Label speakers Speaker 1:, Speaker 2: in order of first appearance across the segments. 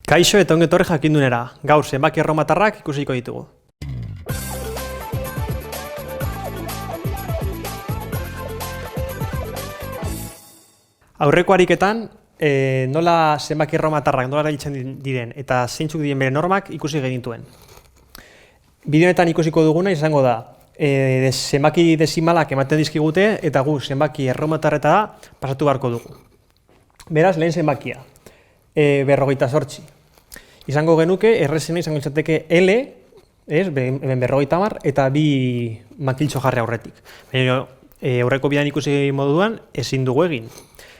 Speaker 1: Kaixo eta ongi etorri jakindunera, gaur zenbaki erromatarrak ikusiko ditugu. Aurreko ariketan, nola zenbaki erromatarrak nola erabiltzen diren eta zeintzuk diren bere normak ikusi genituen. Bideo honetan ikusiko duguna izango da, zenbaki desimalak ematen dizkigute eta gu zenbaki erromatarretara pasatu beharko dugu. Beraz, lehen zenbakia, 58. Izango genuke, errezena izango izateke L, hemen 50 eta 2 makiltxo jarri aurretik. Baina aurreko bidean ikusi moduan ezin dugu egin.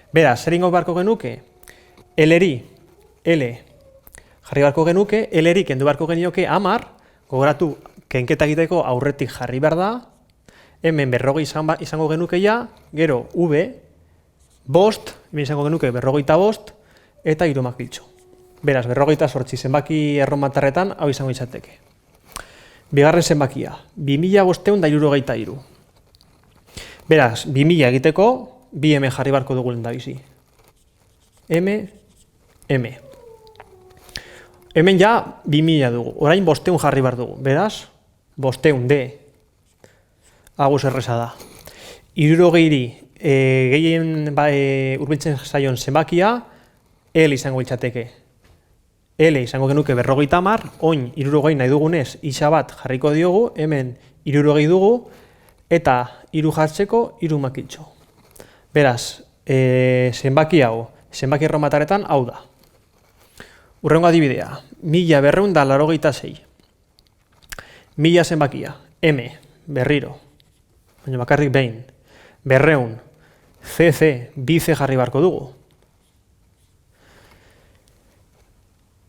Speaker 1: Beraz, zer ingo beharko genuke? L-eri, L jarri beharko genuke, L-eri kendu beharko genioke 10, gogoratu kenketa egiteko aurretik jarri behar da, hemen 50 izango genuke ja, gero V, bost, hemen izango genuke 55 eta 3 makiltxo. Beraz, 58 zenbaki erromatarretan hau izango izateke. Bigarren zenbakia, 2573. Beraz, 2000 egiteko, 2 M jarri beharko dugu lehendabizi. M, M. Hemen ja 2000 dugu, orain 500 jarri behar dugu. Beraz, 500 D. Agus erreza da. 60ri gehien hurbiltzen zaion zenbakia, L izango litzateke. L izango genuke 50, oin 60 nahi dugunez isa bat jarriko diogu, hemen 60 dugu, eta 3 jartzeko 3 makiltxo. Beraz, zenbaki hau, zenbaki erromatarretan hau da. Hurrengo adibidea, 1286. 1000 zenbakia, M, berriro, baina bakarrik behin, 200, CC, 2C jarri beharko dugu.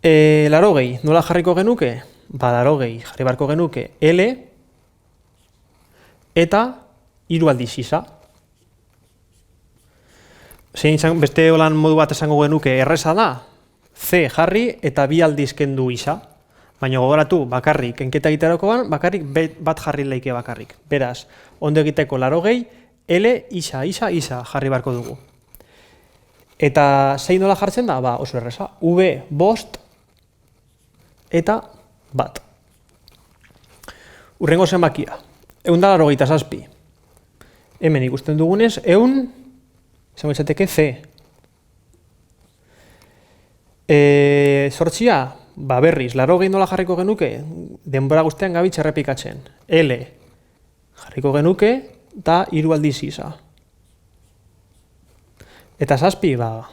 Speaker 1: 80, nola jarriko genuke? 80 jarri beharko genuke L eta 3 aldiz isa. Beste holan modu bat esango genuke erreza da, C jarri eta 2 aldiz kendu isa. Baina gogoratu bakarrik, kenketa egiterakoan bakarrik bat jarri leike bakarrik. Beraz, ondo egiteko 80, L, isa, isa, isa jarri beharko dugu. Eta zein nola jartzen da? Ba, oso erreza. V, bost, eta bat. Hurrengo zenbakia, 187. Hemen ikusten dugunez, 100, izango izateke C. Zortzia, ba berriz, 80 nola jarriko genuke, denbora guztian gabitz errepikatzen. L jarriko genuke, eta 3 aldiz isa. Eta 7, ba,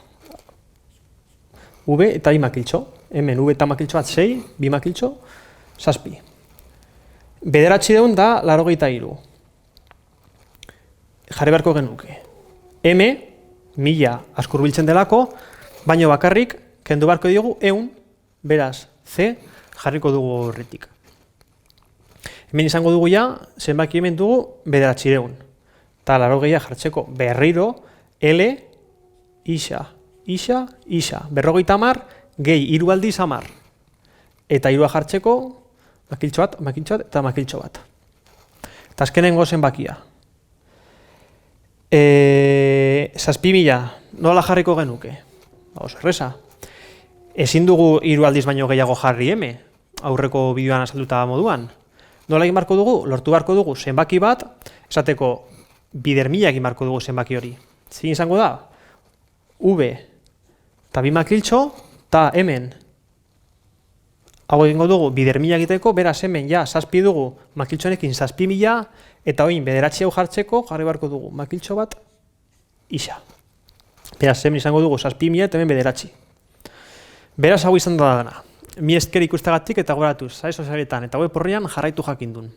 Speaker 1: V eta 2 makiltxo. Hemen V eta makiltxo bat 6, 2 makiltxo, 7. 900 da 83. Jarri beharko genuke. M, 1000 asko hurbiltzen delako, baina bakarrik kendu beharko diogu 100, beraz C jarriko dugu horretik. Hemen izango dugu ja, zenbaki hemen dugu 900. Eta 80 jartzeko berriro L, isa, isa, isa. 50, gehi 3 aldiz 10. Eta 3 jartzeko makiltxo bat, makiltxo bat eta makiltxo bat. Eta azkenengo zenbakia. 7000 nola jarriko genuke? Oso erreza. Ezin dugu 3 aldiz baino gehiago jarri M, aurreko bideoan azalduta moduan. Nola egin beharko dugu? Lortu beharko dugu zenbaki bat, esateko 2000 egin beharko dugu zenbaki hori. Zein izango da? V eta 2 makiltxo, eta hemen hau egingo dugu 2000 egiteko, beraz hemen ja 7 dugu makiltxonekin 7000, eta oin 9 hau jartzeko jarri beharko dugu makiltxo bat isa. Beraz hemen izango dugu 7000 eta hemen 9. Beraz hau izan da dana. Mi esker ikustagatik eta goratuz, sare sozialetan eta web orrian jarraitu jakindun.